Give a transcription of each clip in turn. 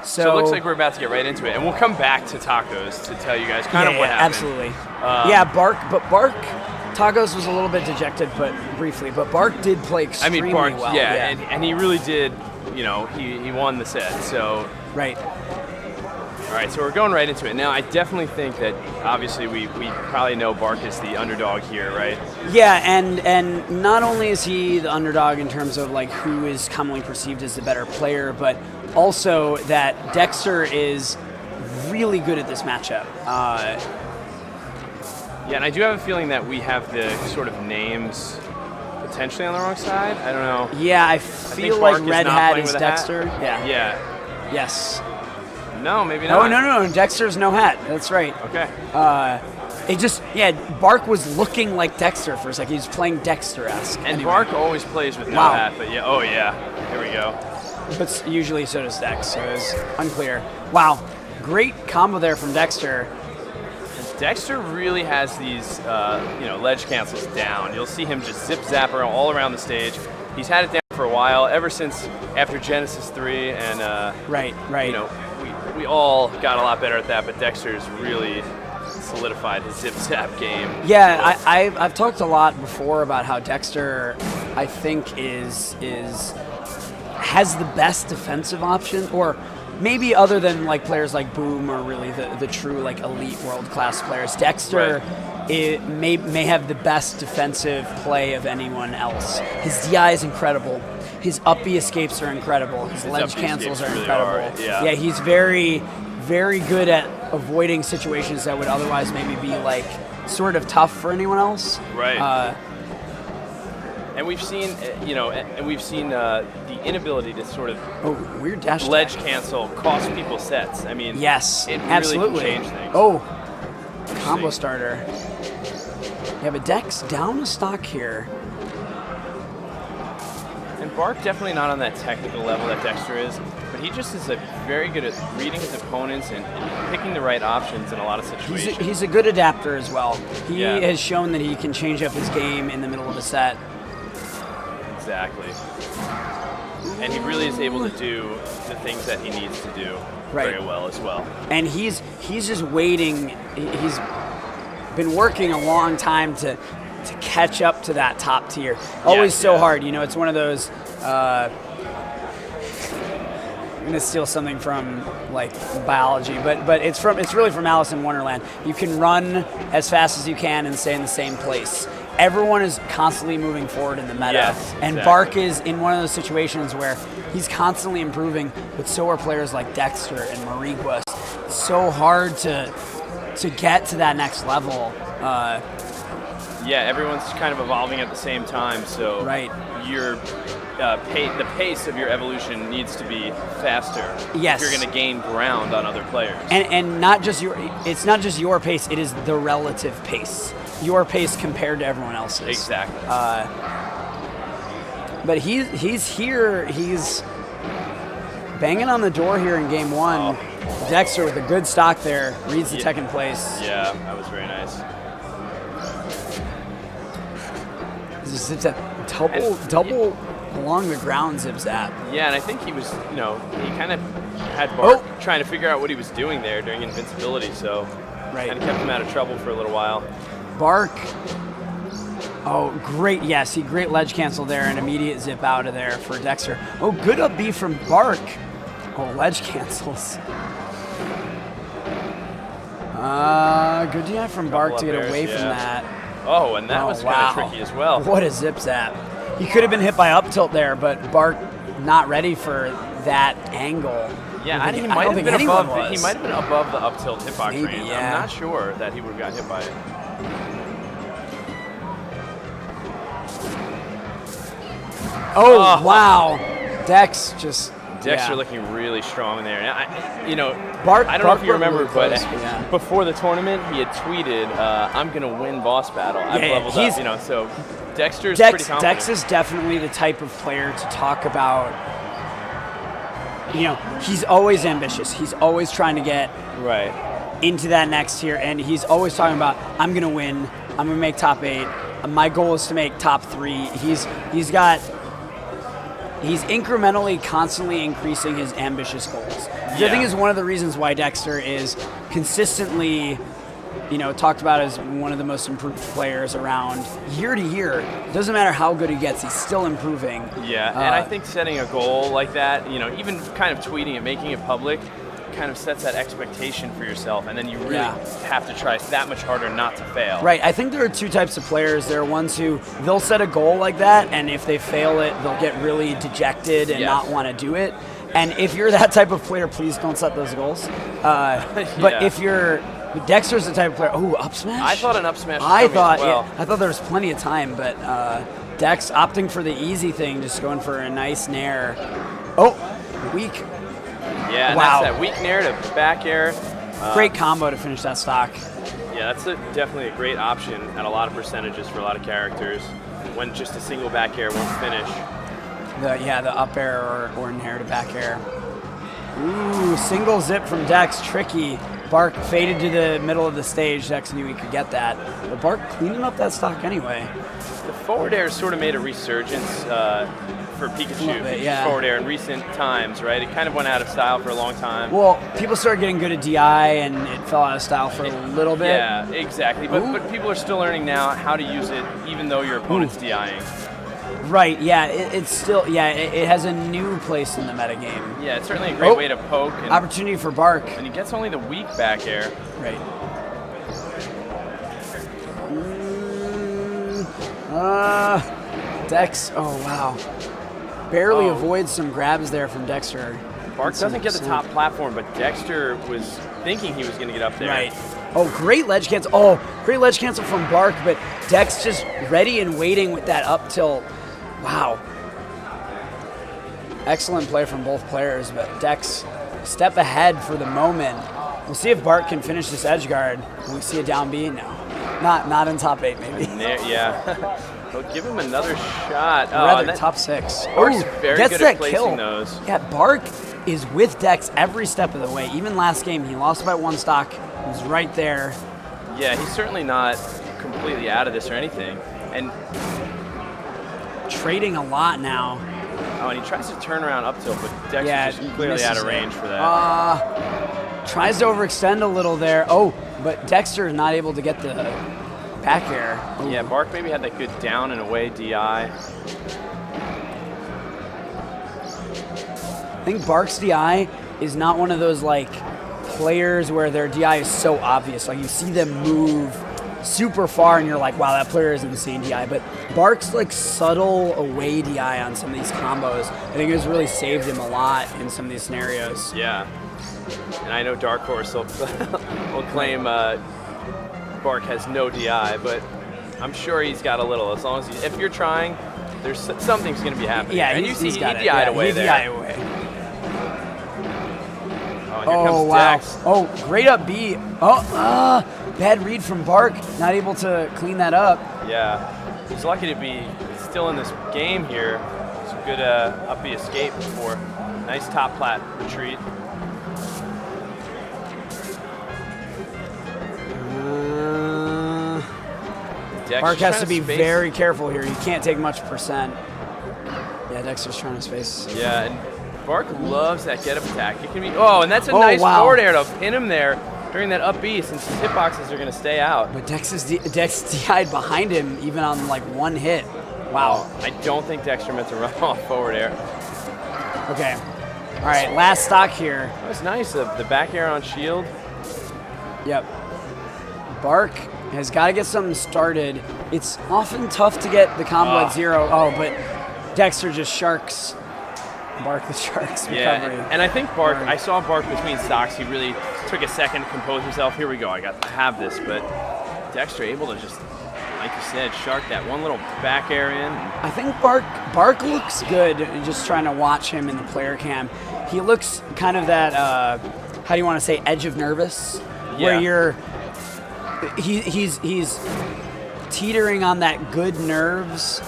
So it looks like we're about to get right into it, and we'll come back to tacos to tell you guys kind of what happened. Absolutely. Bark Tacos was a little bit dejected, but briefly. But Bark did play extremely well. Yeah. And he really did. He won the set. So right. All right, so we're going right into it. Now, I definitely think that, obviously, we probably know Bark is the underdog here, right? Yeah, and not only is he the underdog in terms of, like, who is commonly perceived as the better player, but also that Dext3r is really good at this matchup. Yeah, and I do have a feeling that we have the sort of names potentially on the wrong side. I don't know. Yeah, I feel like Red Hat is Dext3r. Yeah. Yes. No, maybe not. No. Dext3r's no hat. That's right. Okay. Bark was looking like Dext3r for a second. He was playing Dext3r-esque. And anyway. Bark always plays with no hat, but here we go. But usually so does Dex, so it's unclear. Wow, great combo there from Dext3r. Dext3r really has these, ledge cancels down. You'll see him just zip-zap all around the stage. He's had it down for a while, ever since after Genesis 3, and right. We all got a lot better at that, but Dext3r's really solidified his zip-zap game. Yeah, I've talked a lot before about how Dext3r, I think, has the best defensive option, or maybe other than like players like Boom or really the true like elite world-class players. Dext3r may have the best defensive play of anyone else. His DI is incredible. His up-B escapes are incredible. His ledge cancels are incredible. Yeah, he's very, very good at avoiding situations that would otherwise maybe be like sort of tough for anyone else. Right. And we've seen, the inability to sort of weird dash ledge cancel cost people sets. I mean, yes, it really absolutely can change things. Combo starter. Yeah, but Dex down a stock here. And Bark definitely not on that technical level that Dext3r is, but he just is very good at reading his opponents and picking the right options in a lot of situations. He's a good adapter as well. He has shown that he can change up his game in the middle of a set. Exactly. And he really is able to do the things that he needs to do very well as well. And he's just waiting. He's been working a long time to catch up to that top tier. Always so hard. It's one of those. I'm gonna steal something from like biology, but it's really from Alice in Wonderland. You can run as fast as you can and stay in the same place. Everyone is constantly moving forward in the meta, and Bark is in one of those situations where he's constantly improving, but so are players like Dext3r and Mariguas. It's so hard to get to that next level. Everyone's kind of evolving at the same time, so your the pace of your evolution needs to be faster. Yes. If you're going to gain ground on other players. And it's not just your pace, it is the relative pace. Your pace compared to everyone else's. Exactly. But he's here. He's banging on the door here in game one. Dext3r with a good stock there. Reads the tech in place. Yeah, that was very nice. Zip-zap. Double along the ground zip-zap. Yeah, and I think he was, he kind of had Bark trying to figure out what he was doing there during invincibility, so kind of kept him out of trouble for a little while. Bark, great, he great ledge cancel there and immediate zip out of there for Dext3r. Good up B from Bark. Ledge cancels. Good DI from Bark to get away from that. And that was kind of tricky as well. What a zip zap. He could have been hit by up tilt there, but Bark not ready for that angle. Yeah, he might have been above. He might have been above the up tilt hitbox range. I'm not sure that he would have got hit by it. Wow. Dex just. Dext3r looking really strong there. Bark, I don't know if you remember, but before the tournament, he had tweeted, "I'm going to win boss battle. I've leveled up." So Dext3r's pretty confident. Dex is definitely the type of player to talk about. He's always ambitious. He's always trying to get into that next tier, and he's always talking about, "I'm going to win. I'm going to make top 8. My goal is to make top 3." He's got. he's incrementally, constantly increasing his ambitious goals. Which Yeah. I think is one of the reasons why Dext3r is consistently, talked about as one of the most improved players around year to year. Doesn't matter how good he gets, he's still improving. Yeah, and I think setting a goal like that, even kind of tweeting it, making it public, kind of sets that expectation for yourself, and then you really have to try that much harder not to fail. Right, I think there are two types of players. There are ones who, they'll set a goal like that, and if they fail it, they'll get really dejected and not want to do it. And if you're that type of player, please don't set those goals. But if you're, Dext3r's the type of player, up smash? I thought an up smash was I coming as well. I thought there was plenty of time, but Dex opting for the easy thing, just going for a nice nair. Oh, weak. Yeah, and wow. That's that weak nair to back air. Great combo to finish that stock. Yeah, that's definitely a great option at a lot of percentages for a lot of characters when just a single back air won't finish. The up air or nair to back air. Ooh, single zip from Dex, tricky. Bark faded to the middle of the stage. Dex knew he could get that. But Bark cleaning up that stock anyway. The forward air sort of made a resurgence for Pikachu forward air in recent times, right? It kind of went out of style for a long time. Well, people started getting good at DI, and it fell out of style for a little bit. Yeah, exactly. But people are still learning now how to use it, even though your opponent's DIing. Right, yeah, it's still, it has a new place in the metagame. Yeah, it's certainly a great way to poke. And, opportunity for Bark. And he gets only the weak back air. Right. Dex, oh wow. Barely avoids some grabs there from Dext3r. Bark doesn't get the top platform, but Dext3r was thinking he was going to get up there. Right. Oh, great ledge cancel. Oh, great ledge cancel from Bark, but Dex just ready and waiting with that up tilt. Wow. Excellent play from both players, but Dex step ahead for the moment. We'll see if Bark can finish this edge guard. Will we see a down B? No. Not in top 8, maybe. Yeah. Well, give him another shot. Rather top 6. Bark's very gets good that at placing kill. those. Yeah, Bark is with Dex every step of the way. Even last game, he lost by 1 stock. He was right there. Yeah, he's certainly not completely out of this or anything. And trading a lot now. Oh, and he tries to turn around up tilt, but Dex is just clearly out of range for that. Tries to overextend a little there. Oh, but Dext3r is not able to get the back air. Ooh. Yeah, Bark maybe had that good down and away DI. I think Bark's DI is not one of those like players where their DI is so obvious. Like you see them move super far and you're like, wow, that player is insane DI. But Bark's like subtle away DI on some of these combos, I think it has really saved him a lot in some of these scenarios. Yeah. And I know Dark Horse will claim Bark has no DI, but I'm sure he's got a little. As long as if you're trying, there's something's going to be happening. Yeah, and you see he got DI'd away there. DI'd away. Oh, and here comes wow. Dex. Oh, great up B. Bad read from Bark. Not able to clean that up. Yeah. He's lucky to be still in this game here. It's a good up B escape before. Nice top plat retreat. Bark has to be very careful here. You can't take much percent. Yeah, Dexter's trying to space. Yeah, and Bark loves that get up attack. It can be and that's a nice forward air to pin him there during that up B since his hitboxes are going to stay out. But Dex DI'd behind him even on like 1 hit. Wow. I don't think Dext3r meant to run off forward air. Okay. All right, last stock here. That was nice, the back air on shield. Yep. Bark has got to get something started. It's often tough to get the combo at 0. Oh, but Dext3r just sharks. Bark the sharks recovery. And I think Bark, I saw Bark between stocks. He really took a second to compose himself. Here we go, I have this. But Dext3r able to just, like you said, shark that one little back air in. I think Bark looks good. Just trying to watch him in the player cam. He looks kind of that, how do you want to say, edge of nervous? Yeah. Where he's teetering on that good nerves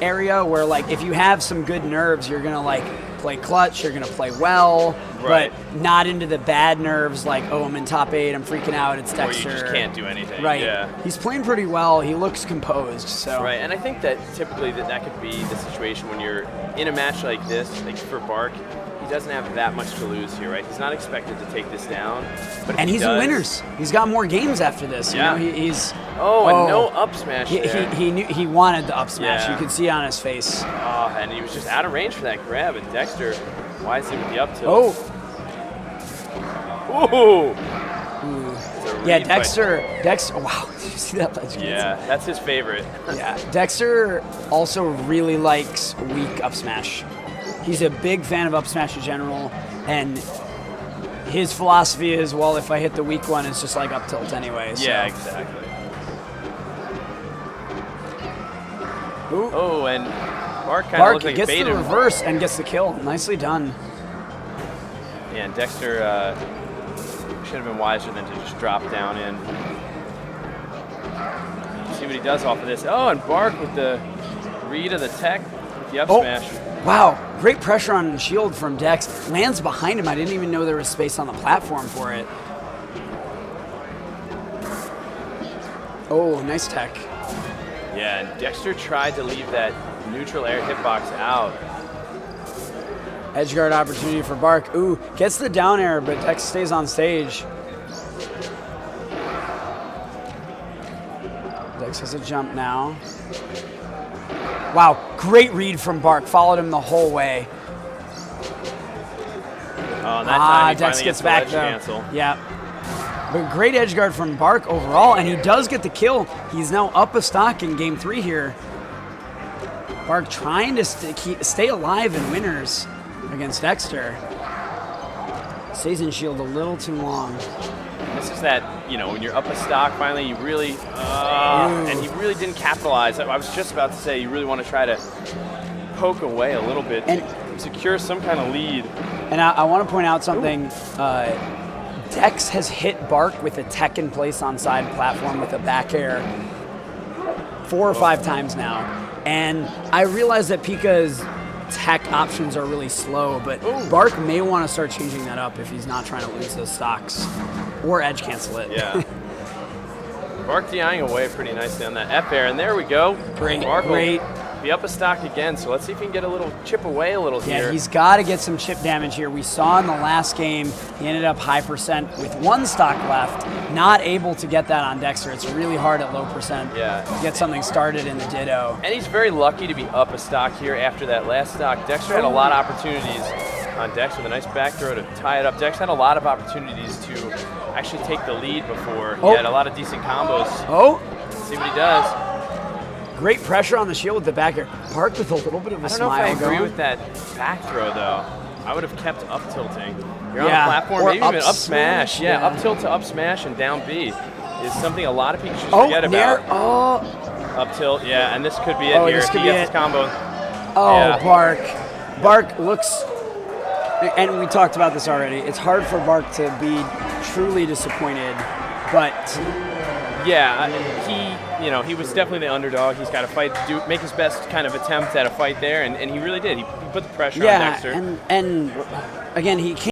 area where like if you have some good nerves, you're gonna like play clutch, you're going to play well, Right. but not into the bad nerves like, oh, I'm in top 8, I'm freaking out, it's Dext3r. Or you just can't do anything. Right. Yeah. He's playing pretty well. He looks composed. So. Right, and I think that typically that could be the situation when you're in a match like this, like for Bark. He doesn't have that much to lose here, right? He's not expected to take this down. But and he's in winners. He's got more games after this. Yeah. You know, he's. And no up smash there. He knew he wanted the up smash. Yeah. You could see it on his face. Oh, and he was just out of range for that grab, and Dext3r wisely with the up tilt. Ooh. Yeah, Dext3r. Wow, did you see that ledge cancel? Yeah, that's his favorite. Yeah, Dext3r also really likes weak up smash. He's a big fan of up smash in general, and his philosophy is, well, if I hit the weak one, it's just like up tilt anyway. So. Yeah, exactly. Ooh. Oh, and Bark kind of looks like gets baited. the reverse and gets the kill. Nicely done. Yeah, and Dext3r should have been wiser than to just drop down in. See what he does off of this. Oh, and Bark with the read of the tech with the up smash. Wow, great pressure on shield from Dex. Lands behind him. I didn't even know there was space on the platform for it. Oh, nice tech. Yeah, and Dext3r tried to leave that neutral air hitbox out. Edgeguard opportunity for Bark. Ooh, gets the down air, but Dex stays on stage. Dex has a jump now. Wow, great read from Bark. Followed him the whole way. Oh, and that time he Dex finally gets gets the back ledge though. cancel. Yeah. But great edge guard from Bark overall, and he does get the kill. He's now up a stock in game 3 here. Bark trying to stay alive in winners against Dext3r. Stays in shield a little too long. This is that, when you're up a stock, finally you really, and he really didn't capitalize. I was just about to say, you really want to try to poke away a little bit to secure some kind of lead. And I want to point out something. Dex has hit Bark with a tech in place on side platform with a back air 4 or 5 times now. And I realize that Pika's tech options are really slow, but Bark may want to start changing that up if he's not trying to lose those stocks or edge cancel it. Yeah. Bark DIing away pretty nicely on that F air, and there we go. Bark will be up a stock again, so let's see if he can get a little chip away a little here. Yeah, he's got to get some chip damage here. We saw in the last game, he ended up high percent with 1 stock left, not able to get that on Dext3r. It's really hard at low percent to get something started in the Ditto. And he's very lucky to be up a stock here after that last stock. Dext3r had a lot of opportunities on Dex with a nice back throw to tie it up. Dex had a lot of opportunities to actually take the lead before. He had a lot of decent combos. Let's see what he does. Great pressure on the shield with the back air. Bark with a little bit of a smile. I don't know if I agree with that back throw though. I would have kept up tilting. You're on the platform, maybe even up smash. Yeah, up tilt to up smash and down B is something a lot of Pikachus forget about. Up tilt, yeah, and this could be it here. This could he be gets his combo. Bark. Bark looks, and we talked about this already, it's hard for Bark to be truly disappointed, but yeah, he was definitely the underdog. He's got to fight, make his best kind of attempt at a fight there, and he really did. He put the pressure on Dext3r. And again, he can't